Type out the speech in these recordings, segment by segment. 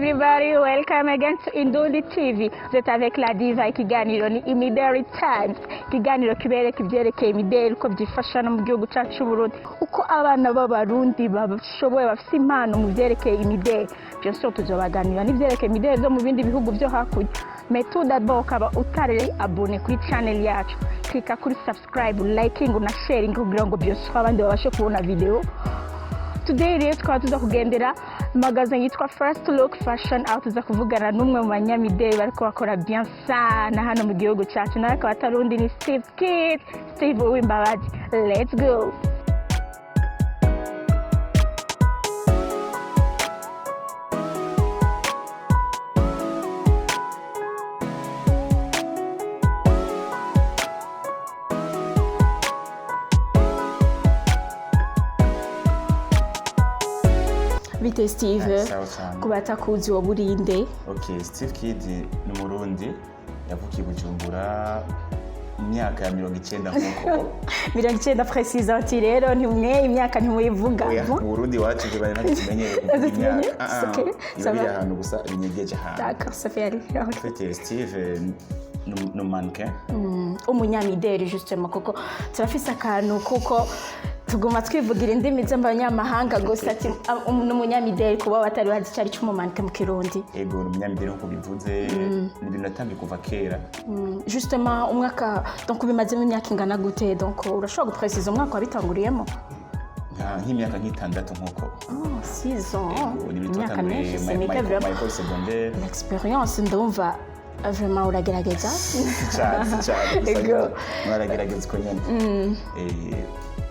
everybody, welcome again to Indundi TV. Vous êtes avec la diva ikiganiro ni Imideli Times. Ikiganiro kibereka ibyerekeye imideli uko byifasha no mu gihugu cyacu cy'u Burundi. Uko abana b'abarundi bashoboye bafite impano mu byerekeye imideli. Byose tuzobaganira n'ibyerekeye imideli zo mu bindi bihugu byo hakurya. Mais tout d'abord ukaba utari abone kuri channel yacu. Klika kuri subscribe, liking na sharing kugira ngo byose abandi babashe kubona video. Today rero twaba tuza kugendera magazine yitwa First Look Fashion, aho tuza kuvugana n'umwe mu banyamideli bariko bakora bien sana hano mu gihugu cyacu, nawe akaba atarundi ni Steve Kid, Steve Uwimbabazi. Let's go. Bite Steve, kubata kuzi wa Burinde. Okay, Steve Kid ni Murundi, yavukiye Bujumbura imyaka ya 90 nkuko. 90 précisément rero ntimwe imyaka ntimuyivuga. Mu Burundi wacu je bari ntakimenyere imyaka. Okay, ça va ahantu gusa binyegeje ahantu. D'accord, ça fait aller. Fait Steve no mannequin. Umunyamideli justement kuko turafise akantu kuko tuguma twivugira indimi z'abanyamahanga gusa ati n'umunyamideli kuba batari bazi cyari cy'umumanike mu Kirundi. Ego n'umunyamideli nko bivuze ni natangiye kuva kera. Justement umwaka donc bimaze imyaka ingana gute, donc urashobora guprecisa umwaka wabitanguriyemo? Nk'imyaka nk'itandatu nkuko. 6 ans. Imyaka myinshi c'est vraiment secondaire. L'expérience ndumva vraiment uragerageza cyane ego uragerageza ko nyene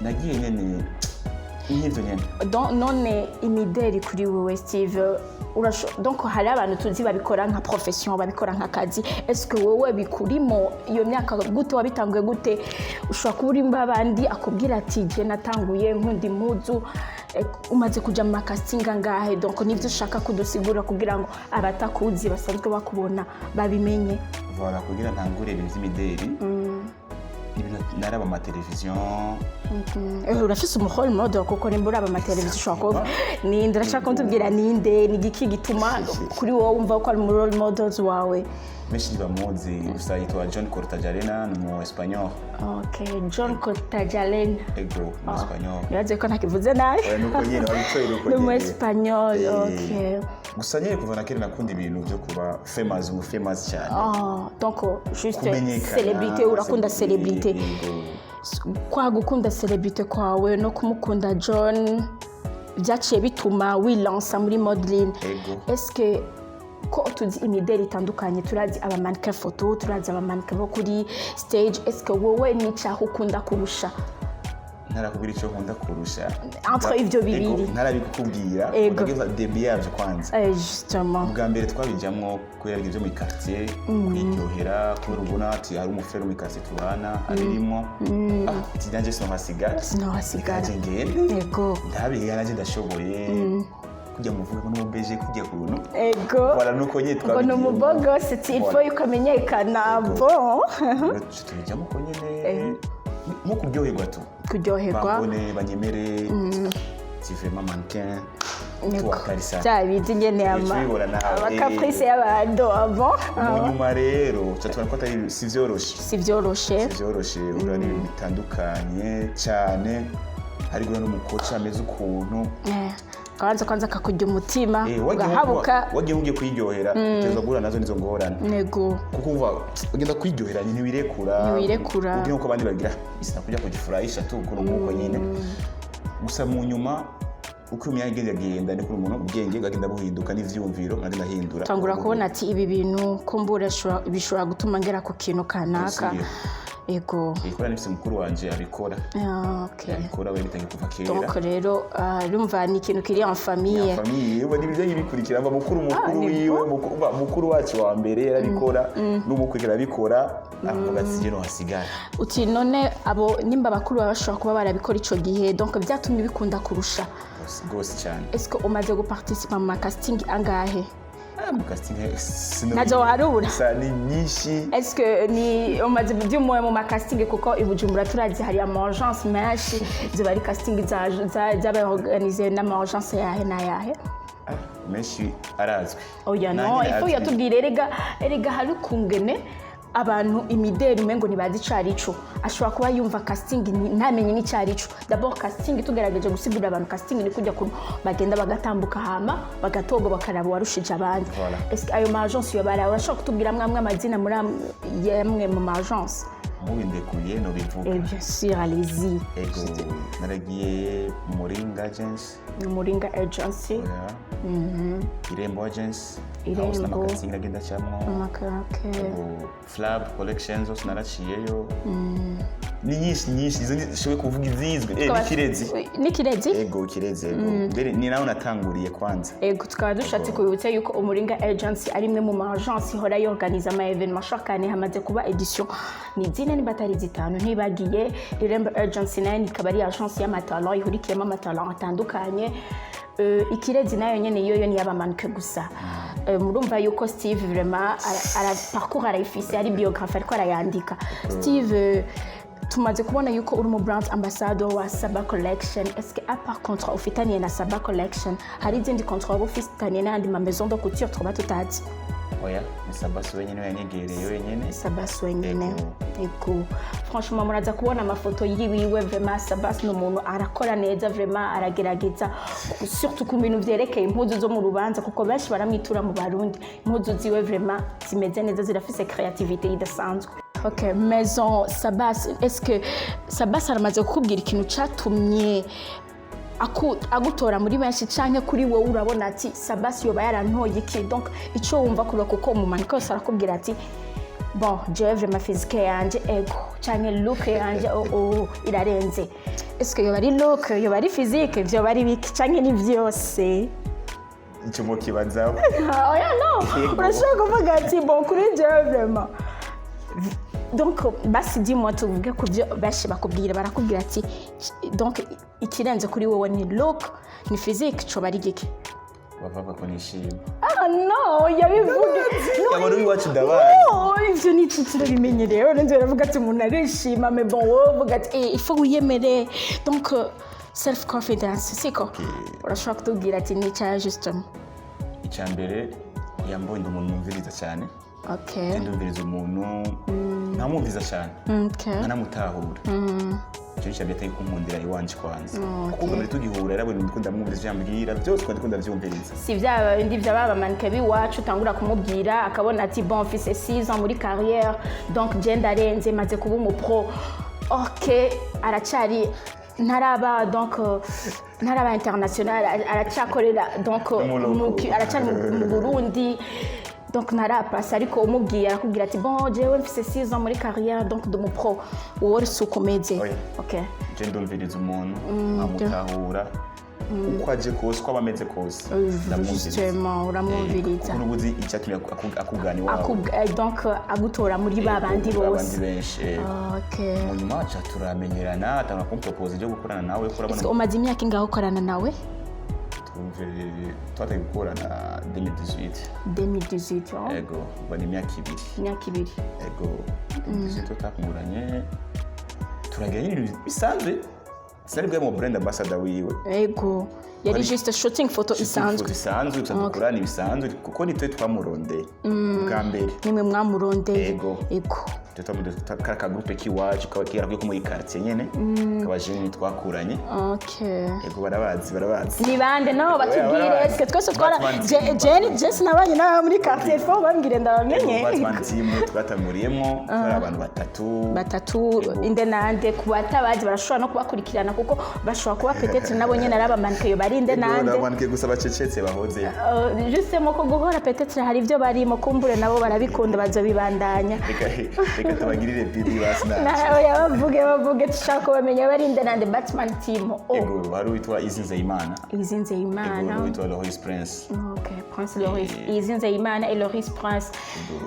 nagiye nyene nk'ivyo nyene none imideli kuri wewe Steve donc hari abantu tuzi babikora nka profession babikora nka kazi, est-ce que wewe bikurimo iyo myaka gute wabitanguye gute? Ushobora kuburimba abandi akubwira ati je natanguye nkundi muzu umaze kuja mu casting angahe, donc nivyo ushaka kudusigura kugira ngo abatakuzi basanzwe bakubona babimenye. Voilà, kugira ntangure ibintu by'imideli naraba ama television. Urafise umuhoro model kuko nimbura aba television ushaka ni ndashaka kutubwira ninde ni giki gituma kuri wowe umva ko ari mu role models wawe? Meshi bamuzi gusa yitwa John Cortajarena mu Espanyol. Okay, John Cortajarena. Ego mu Espanyol. Yaje ko ntakivuze nabi. Nuko nyene wabitoye uko nyene. Mu Espanyol, okay. Gusa nyene kuva nakera nakunda ibintu byo kuba famous cyane. Donc juste célébrité urakunda célébrité. Kwa gukunda célébrité kwawe no kumukunda John byaciye bituma wilansa muri modeling. Est-ce que ko tuzi imideli itandukanye, turazi aba mannequin photo, turazi aba mannequin bo kuri stage, est-ce que wowe ni cyaho ukunda kurusha? Narakubwira icyo nkunda kurusha entre ivyo bibiri. Narabikubwira ndagiza debut yavyo kwanza. Justement bwa mbere twabijamwo kubera ibyo mu quartier kwiryohera kubera ubona ati hari umufero mu quartier tubana abirimo tijanje sinohasigara ngende ego ndabihe naje ndashoboye kujya muvuga ko n'ubeje kujya kuntu ego wala nuko nyine twabigiye ngo n'umubogo c'est il faut ukamenyekana bon tujya muko nyine mu kuryoherwa tu kuryoherwa babone banyemere vraiment mannequin byabizi nyene abakaprice y'abantu abo nyuma rero cyatubona ko atari sivyoroshe urana ibintu bitandukanye cyane hari gura n'umukoca ameze ukuntu kwanza kakujya umutima ugahabuka wagiye ugiye kwiryohera uteza gura nazo nizo ngorana nego kuko umva ugenda kwiryohera ntiwirekura ugiye uko abandi bagira isina kujya kugifurahisha tu kuko nuko nyine gusa mu nyuma uko imyanya igenda ni kuri umuntu ubwenge gagenda buhinduka n'ivyumviro ngagenda hindura tangura kubona ati ibi bintu kumbura bishobora gutuma ngera ku kintu kanaka. Ego ikora nifise mukuru wanje abikora. Okay, abikora we bitangiye kuva kera. Donc rero urumva ni ikintu kiri en famille. Ubu ni bizanye bikurikira mva mukuru wiwe mukuru wacu wa mbere yarabikora n'umukwikira abikora avuga ati je no hasigara. Uti none abo nimba bakuru bashobora kuba barabikora ico gihe, donc byatumye bikunda kurusha gose cyane. Est-ce que umaze guparticiper mu casting angahe? Casting nazo harura ni nyinshi. Est-ce que ni umaze by'umwe mu casting kuko ibujumbura turazi hari amagence menshi ziba ari casting z'aba organiser n'amagence yahe na yahe? menshi arazwi oya no ifu yatubwire erega hari kungene abantu imideli umengo ntibazi icarico ashobora kuba yumva casting ntamenye n'icarico d'abord casting tugerageje gusigurira abantu casting ni kujya bagenda bagatambuka hama bagatogo bakaraba warushije abandi est-ce ayo ma agence yo bara urashobora kutubwira mwamwe amazina muri yamwe mu ma agence mubindekuye no bivuga bien sûr allez-y naragiye Muringa agency Irembo agency Irembo n'amakazi ngagenda cyamwo Flab collections zose naraciyeyo ni nyinshi izo nishoboye kuvuga izizwe nikirezi ego kireze mbere ni naho natanguriye kwanza ego tukaba dushatse kubibutsa yuko Umuringa agency ari imwe mu ma agence ihora yorganiza ama evenement shakane hamaze kuba edition ni zine ni batari zitanu ntibagiye Irembo agency nayo ikaba ari agence y'amatalent ihurikiyemo amatalent atandukanye ikirezi nayo nyene yoyo ni yabamanke gusa murumva yuko Steve vraiment parcours arayifise ari biographe ariko arayandika Steve tumaze kubona yuko uri mu brand ambassador wa Saba Collection est-ce que à part contrat ufitaniye na Saba Collection hari izindi contrat ufitaniye n'andi ma maison de couture twaba tutazi oya ni Saba wenyine yanyegereye wenyine Saba wenyine ego franchement muraza kubona amafoto yiwiwe vraiment Saba no muntu arakora neza vraiment aragerageza surtout ku bintu vyerekeye impuzu zo mu rubanza kuko benshi baramwitura mu Barundi impuzu ziwe vraiment zimeze neza zirafise creativité idasanzwe. Ok, maison Sabas, est-ce que Sabas aramaze kukubwira ikintu catumye agutora muri benshi canke kuri wowe urabona ati Sabas yoba yarantoye iki donc ico wumva kuba kuko mu manika yose arakubwira ati bon je vraiment physique yanje ego canke look yanje irarenze est-ce que yoba ari look yoba ari physique yoba ari biki canke ni vyose icyo mo kibazaho oya no urashaka kuvuga ati bon kuri je vraiment donc basi dis-moi tuvuge ku byo bashi bakubwira barakubwira ati donc ikirenze kuri wowe ni look ni physique cyo bari gike bavuga ko nishimye no yabivuga no ari wacu dabaye ivyo ni tutira bimenyereye nze baravuga ati umuntu arishima mais bon wowe uvuga ati il faut uyemere donc self confidence siko urashaka kutubwira ati ni cya justement icyambere yambonye umuntu numviriza cyane okay ndumviriza umuntu namumviza cyane nkanamutahura icyo cyabiteye kunkundira iwanje kwanza kuko muri tugihura yarabonye ndikunda mwumviriza yambwira byose kandi ndikunda byumviriza si byaba indi byaba manke biwacu utangura kumubwira akabona ati bon fils 6 ans muri carrière donc genda renze maze kuba umu pro okay aracari ntaraba donc ntaraba international aracakorera donc aracari mu Burundi donc narapasa ariko umubwiye arakubwira ati bon jewe mfise 6 ans muri carrière donc de mon pro wori sukomeze okay je ndumviriza umuntu amutahura uko aje kose ko abameze kose justement uramwumviriza kuko ubuzi icyatumye akugani wawe donc agutora muri babandi bose okay munyuma acha turamenyerana atanga kumpropose byo gukorana nawe kurabona umaze imyaka ingaho ukorana nawe twateye gukorana 2018 ego bani imyaka ibiri ego 2018 twakunguranye turagira ibintu bisanzwe sari bwa mu brand ambassador wiwe ego yari just shooting photo isanzwe gukorana ibisanzwe kuko nitwe twamurondeye bwa mbere nimwe mwamurondeye ego kaka groupe kiwacu kabakira ko muri quartier nyene kabajeni twakuranye okay ego barabazi ni bande no batubwire eske twese twara Jess nabanye na muri quartier fo bambwire ndabamenye batwantimu twatamuriyemo ari abantu batatu inde nande kubatabazi barashobora no kubakurikirana kuko bashobora kuba peut-être nabo nyene arabamanike yo bari inde nande arabamanike gusa bacecetse bahoze justement ko guhora peut-être hari ivyo barimo kumbure nabo barabikunda bazobibandanya reka tubagirire bibi basna bavuge tushaka bamenya barinde nande Batman team ego hari witwa Izinzeyimana ego witwa Loris Prince okay Prince Loris Izinzeyimana et Loris Prince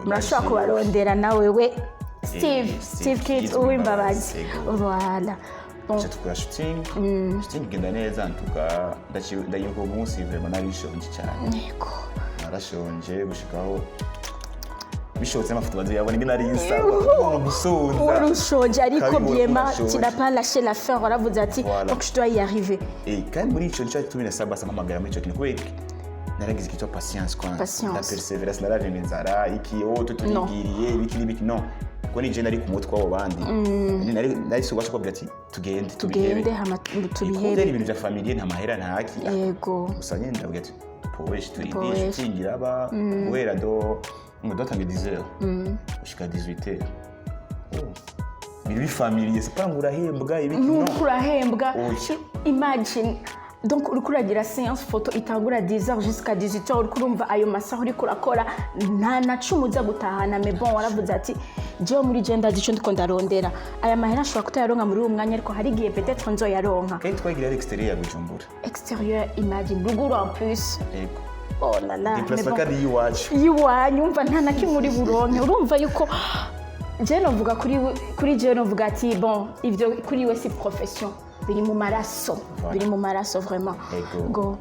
murashaka kubarondera nawe we Steve Kids uwimbabazi voilà bon tukora shooting genda neza ntuka ndayuko umunsi vraiment narishonje cyane yego narashonje gushikaho bishotse amafoto bazi yabona ingena ari insa umusoza urushoje ariko biema tu n'as pas lâché l'affaire waravuze ati donc je dois y arriver kandi muri ico cyo tumina Sabas amamagara muri ico kintu kubera naragize kitwa patience kwanza Patience. na perseverance naravye inzara iki turigiriye ibiki no kuko ni je nari ku mutwe w'abo bandi nari sugashaka kubwira ati tugende hama tubihebe ibintu bya familie nta mahera ntaki yego gusa nyine ndabwira ati powesh turidishe tingira aba guhera do mudotange 10h ushika 18h biri familie c'est pas ngurahembwa ibiki no kurahembwa imagine donc uri kuragira séance photo itangura 10h jusqu'à 18h uri kurumva ayo masaha uri kurakora nta nacumuza gutahana mais bon waravuze ati jewe muri genda dico ndiko ndarondera aya mahera ashobora kutayaronka muri uwo mwanya ariko hari gihe peut-être nzoyaronka kandi twagira l'extérieur ya Bujumbura extérieur imagine ruguru en plus yego oh la la déplacement kandi yiwacu umva nta na kimwe uri buronke urumva yuko je novuga kuri je novuga ati bon ivyo kuri we si profession biri mu maraso vraiment go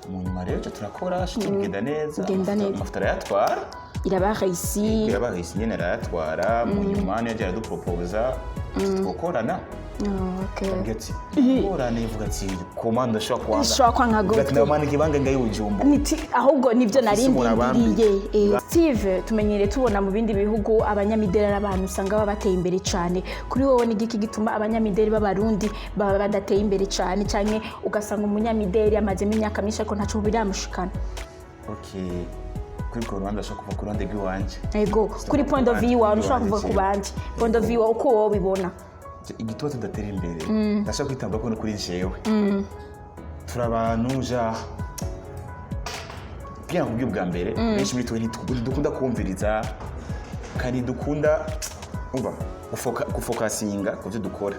mu nyuma rero turakora tugenda neza amafuta yatwara irabaha ici nyene arayatwara mu nyuma niyo yaje duproposa tukorana ngati orane ivuga ati komanda shwa kwanga go ngati namani kibanga ngayi ujumba niti ahubwo nivyo narindiriye Steve tumenyere tubona mu bindi bihugu abanyamideli abantu usanga baba bateye imbere cyane kuri wowe ni giki gituma abanyamideli b'abarundi baba badateye imbere cyane cyane ugasanga umunyamideli amaze imyaka myinshi ariko ntaco biramushikana okay kuri Rwanda ashaka kuva ku ruhande rw'iwanje yego kuri point of view wawe ushaka kuva ku bandi point of view uko wowe bibona igituba tudatera imbere ndashaka kwitambura ko kuri jewe turabantu ja bien kubyo bwa mbere benshi muri twe dukunda kumviriza kandi dukunda umva gufokasinga ku byo dukora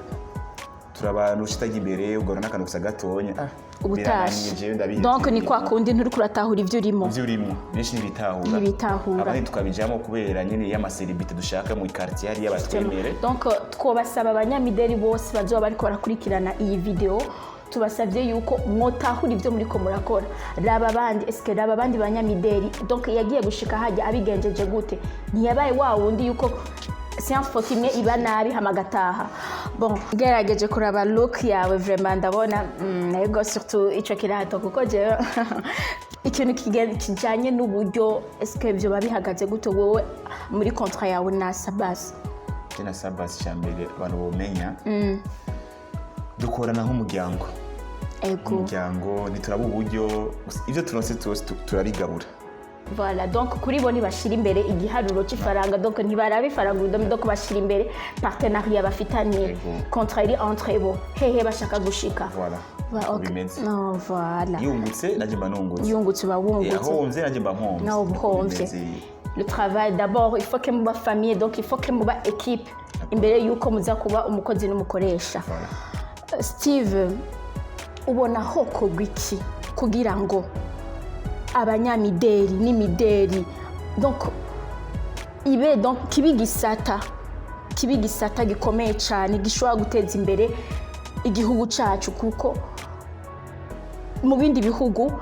turabantu shitaje imbere ugora nakantu gusa gatonya ubutashi donc ni kwa kundi nturi kuratahura ivyo urimo benshi ntibitahura abandi tukabijamo kubera nyene y'amaseribite dushaka mu quartier hari y'abatwemere donc twobasaba abanyamideli bose bazoba bariko barakurikirana iyi video tubasavye yuko mwotahura ivyo muri ko murakora raba abandi banyamideli donc yagiye gushika hajya abigenjeje gute ntiyabaye wa wundi yuko séance photo imwe iba nabi hamagataha bon gerageje kuraba look yawe vraiment ndabona ego surtout ico kirato kuko je ikintu kijanye n'uburyo est-ce que byo babihagaze gute wowe muri contrat yawe na Sabas na Sabas cyambere abantu bomenya dukorana nk'umuryango umuryango nituraba uburyo ivyo turonse turabigabura voilà donc kuri bo ntibashira imbere igiharuro cy'ifaranga donc ntibarabe ifaranga urudome donc bashira imbere partenariat bafitanye contrat iri entre bo hehe bashaka gushika no voilà yungutse naje yungutse bawungutse aho nze naje mpomvye no mpomvye le travail d'abord il faut que muba famille donc il faut que muba équipe imbere yuko muza kuba umukozi n'umukoresha Steve ubona hoko gwiki kugira ngo abanyamideli n'imideli donc ibe donc kibigisata gikomeye cyane gishobora guteza imbere igihugu cyacu kuko mu bindi bihugu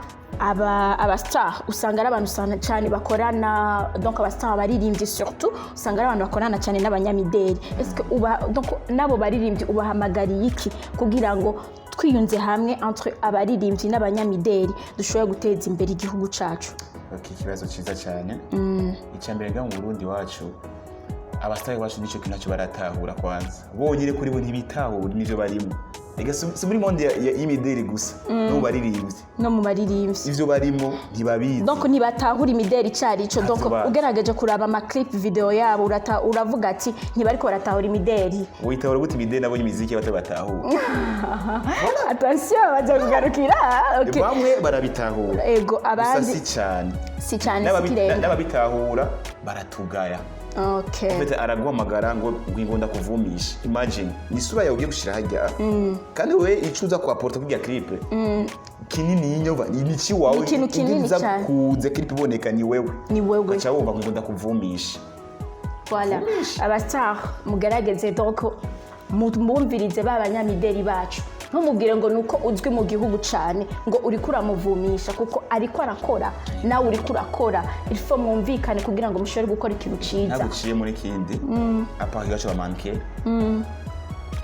aba star usanga ari abantu cyane bakorana donc aba star baririmbye surtout usanga ari abantu bakorana cyane n'abanyamideli est-ce que donc nabo baririmbye ubahamagariye iki kugira ngo twiyunze hamwe entre abaririmbyi n'abanyamideli dushobora guteza imbere igihugu cyacu ikibazo cyiza cyane icyambere nga mu Burundi wacu abastari bacu nico kinacyo baratahura kwanza bonyire kuri bo ntibitahura n'ivyo barimo ega si muri monde y'imideli gusa no baririmbyi no mu baririmbyi ivyo barimo ntibabizi donc ntibatahura imideli cyari ico donc ugerageje kuraba ama clip video yabo uravuga ati ntibariko baratahura imideli witahura gute imideli nabonye imiziki batabatahura attention baje kugarukira okay bamwe barabitahura ego abandi si cyane n'ababitahura baratugaya okay mfite araguhamagara ngo ngwingonda kuvumisha imagine ni sura yawe ugiye gushira hajya kandi we icuza kwa porta kujya clip kinini yinyova ni iki wawe kinini cyane kuze clip iboneka ni wewe acha wumva ngwingonda kuvumisha voilà abastar mugarageze donc mumvirize babanyamideli bacu ntumubwire ngo nuko uzwi mu gihugu cyane ngo uri kuramuvumisha kuko ariko arakora nawe uri kurakora ifo mwumvikane kugira ngo mushobore gukora ikintu ciza naguciye muri kindi apari gacho bamanke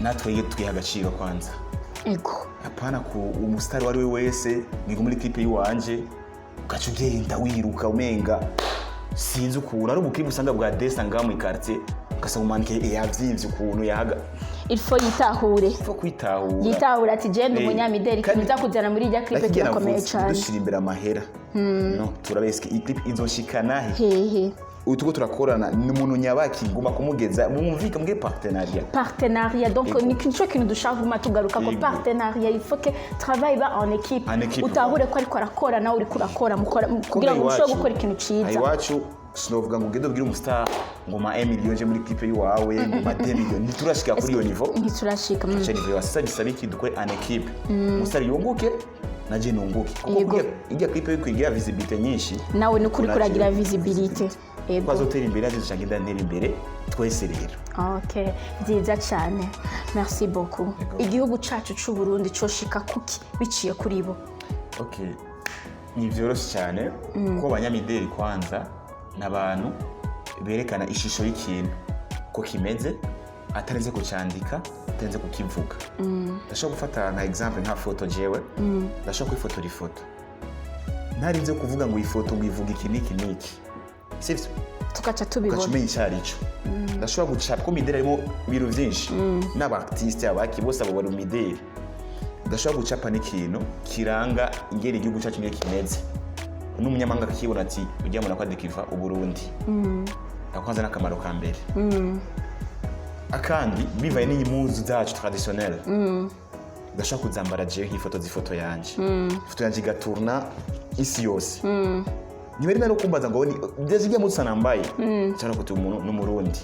natwe twiha agaciro kwanza ego apana ku umustar wari we wese ngigo muri clip yiwanje ugaca ugenda wiruka umenga sinzi ukuntu ari ubukribu usanga bwa desa ngaha mu quartier ugasanga umanike yavyimvye ukuntu yahaga il faut yitahure yitahura ati genda umunyamideli kiza kujana muri irya clip kirakomeye cyane dushira imbere amahera no turabeske iyi clip izoshikana hehe utuko turakorana n'umuntu nyabaki nguma kumugeza mumvika mbwe partenariat donc ni kintu kintu dushaka guma tugaruka ko partenariat il faut que travail ba en équipe utahure ko ariko arakora nawe uri kurakora kugira ngo ushobore gukora ikintu ciza iwacu sinovuga ngo ugende ubwire umustar ngo ma 1 million je muri clip yiwawe ngo ma 2 million ntiturashika kuri iyo niveau ntiturashika mu niveau wasa gisaba iki dukore en équipe umustar yunguke naje nunguke kuko ijya clip yo kwigira visibility nyinshi nawe ni kuri kuragira visibility ego bazotera imbere azishagenda ntera imbere twese rero okay byiza cyane merci beaucoup igihugu cacu c'u Burundi coshika kuki biciye kuri bo okay ni vyoroshe cyane ko abanyamideli kwanza n'abantu berekana ishusho y'ikintu ko kimeze atarenze kucandika atarenze kukivuga ndashobora gufata nka example nka photo jewe ndashobora kwifotora ifoto ntarinze kuvuga ngo ifoto ngo ivuga iki niki sivyo tukaca tubibona ukacumenya icyarico ndashobora gucapa ko mideli arimo ibintu byinshi n'abartiste abaki bose abo bari mideli ndashobora gucapa n'ikintu kiranga ingeri igihugu cyacu niyo kimeze n'umunyamanga akibona ati ujya muna kwa dekiva uburundi akwanza n'akamaro ka mbere akandi bivaye n'impuzu zacu traditionnel ndashobora kuzambara je nk'ifoto z'ifoto yanje ifoto yanje igaturna isi yose niwe rero kumbaza ngo ndezigiye mutsa nambaye cyane ko umuntu n'umurundi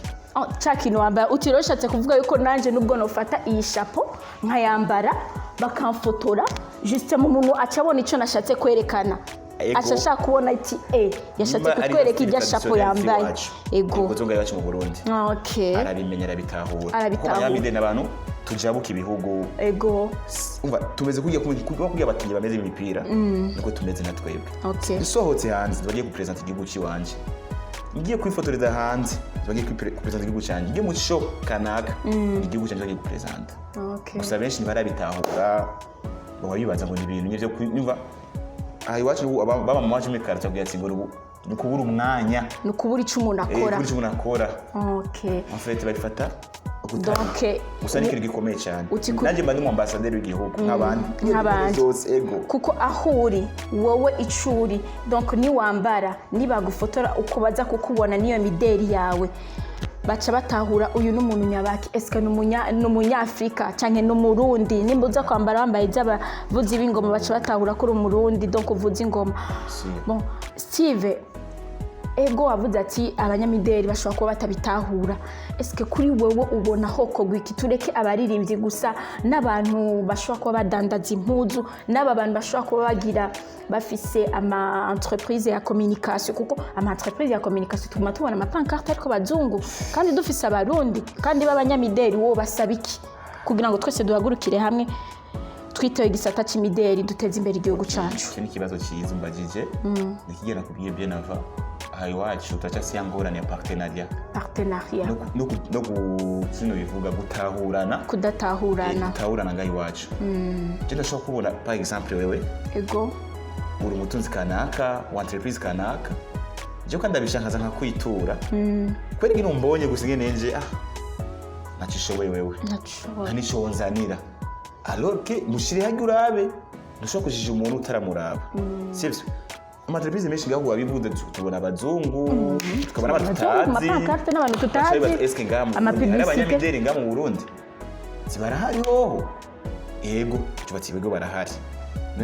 cyakino wambaye utiroshatse kuvuga yuko nanje nubwo nofata iyi chapeau nkayambara bakamfotora juste mu muntu acabona ico nashatse kwerekana ashaka kubona iti yashatse kutwereka irya chapeau yambaye ego kutonga yacu mu Burundi okay arabimenyera bitahura ko abanyamide n'abantu tujabuka ibihugu ego umva tumeze kugiye batinye bameze imipira niko tumeze na twebwe isohotse hanze bagiye ku presenter igihugu ciwanje ngiye kwifotoreza hanze bagiye ku presenter igihugu canje ngiye mu show kanaka igihugu canje bagiye ku presenter gusa benshi ntibarabitahura ngo bibaza ngo ni ibintu n'ivyo kumva iwacu baba mu maje mekara cyabwiye ati ngo nukubura umwanya nukubura ico umuntu akora okay en fait barifata donc usani kiri gikomeye cyane nanjye mba ndi mu ambassadeur w'igihugu nk'abandi zose ego kuko ahuri wowe icuri donc ni wambara nibagufotora uko baza kukubona niyo mideli yawe baca batahura uyu n'umuntu nyabaki eske n'umunyafrika canke n'umurundi nimba uza kwambara wambaye z'abavuzi b'ingoma baca batahura ko uri umurundi donc uvuza ingoma bon Steve ego wavuze ati abanyamideli bashobora kuba batabitahura eske kuri wewe ubona hoko gwiki tureke abaririmbyi gusa n'abantu bashobora kuba badandaza impuzu n'aba bantu bashobora kuba bagira bafise ama entreprise ya communication kuko ama entreprise ya communication tuma tubona ama pancarte ariko bazungu kandi dufise abarundi kandi b'abanyamideli wo basabiki kugira ngo twese duhagurukire hamwe twitewe igisata c'imideli duteze imbere igihugu cacu ni kibazo cyiza umbagije nikigera kubwiye bien avant iwacu turacyasi yangorane ya partenariat no kino bivuga kudatahurana ngaho iwacu je ndashobora kubona par exemple wewe ego uri umutunzi kanaka wa entreprise kanaka je kandi abishankaza nka kwitura kweri ngino mbonye gusinge nenje nacishoboye wewe ntanisho wonzanira alors que mushire hagi urabe ndashobora kujije umuntu utaramuraba sivyo amatreprise menshi ngaho wabivuze tubona abazungu tukabona n'abantu tutazi eske ngamu abanyamideli ngamu mu Burundi zibarahari hoho ego tubati bego barahari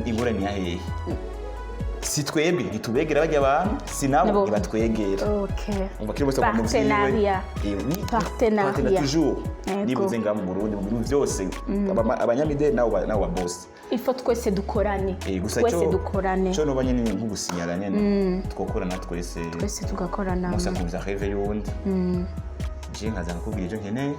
ingorane ya hehe si twebwe ntitubegera bajya abantu sinabo ibatwegera umva kiri bose mu partenariat toujours nibuze ngamu mu Burundi mu bintu byose abanyamideli nabo ba boss il faut twese dukorane twese dukorane cyo no banyene nko gusinyara nyene twokorana twese tugakorana musa kuza reve yundi je nkaza nakubwira je nkene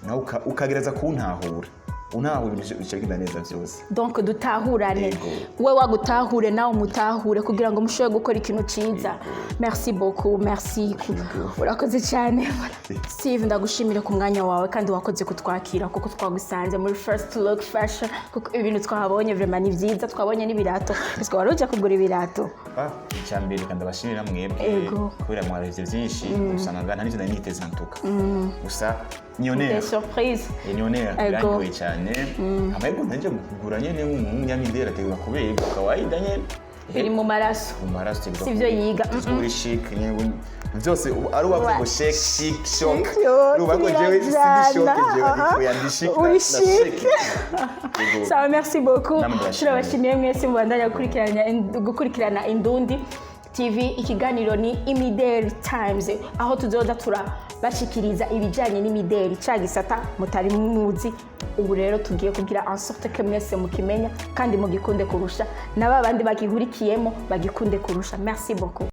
nawe ukagereza kuntahura unaho ibintu bica bigenda neza byose. Donc dutahurane, Yego. we wagutahure nawe umutahure kugira ngo mushobore gukora ikintu ciza. Merci beaucoup, merci. Urakoze cyane Steve, ndagushimira ku mwanya wawe kandi wakoze kutwakira kuko twagusanze muri First Look Fashion kuko ibintu twahabonye vraiment ni byiza, twabonye n'ibirato. Ese wari uje kugura ibirato? Icyambere kandi abashimira mwebwe kubera mwarevye byinshi usanga nta n'ivyo niteze ntuka. Gusa Nionera. Surprise. Nionera birangoye cyane. Amahirwe nanje kugura nyene nk'umunyamideli ategura kubega kawaida nyene. Biri mu maraso. Mu maraso tegura. Sivyo yiga. Muri chic nyene byose ari ubavuga chic shock. Ubavuga jewe si shock jewe niko yandishika. Uri chic. Ça merci beaucoup. Turabashimiye mwese mubandanya gukurikirana Indundi TV. Ikiganiro ni Imideli Times aho tuzoza turabashikiriza ibijanye n'imideli cagisata mutari muzi. Ubu rero tugiye kugira en sorte que mwese mukimenya kandi mugikunde kurusha n'abandi bagihurikiyemo bagikunde kurusha. Merci beaucoup.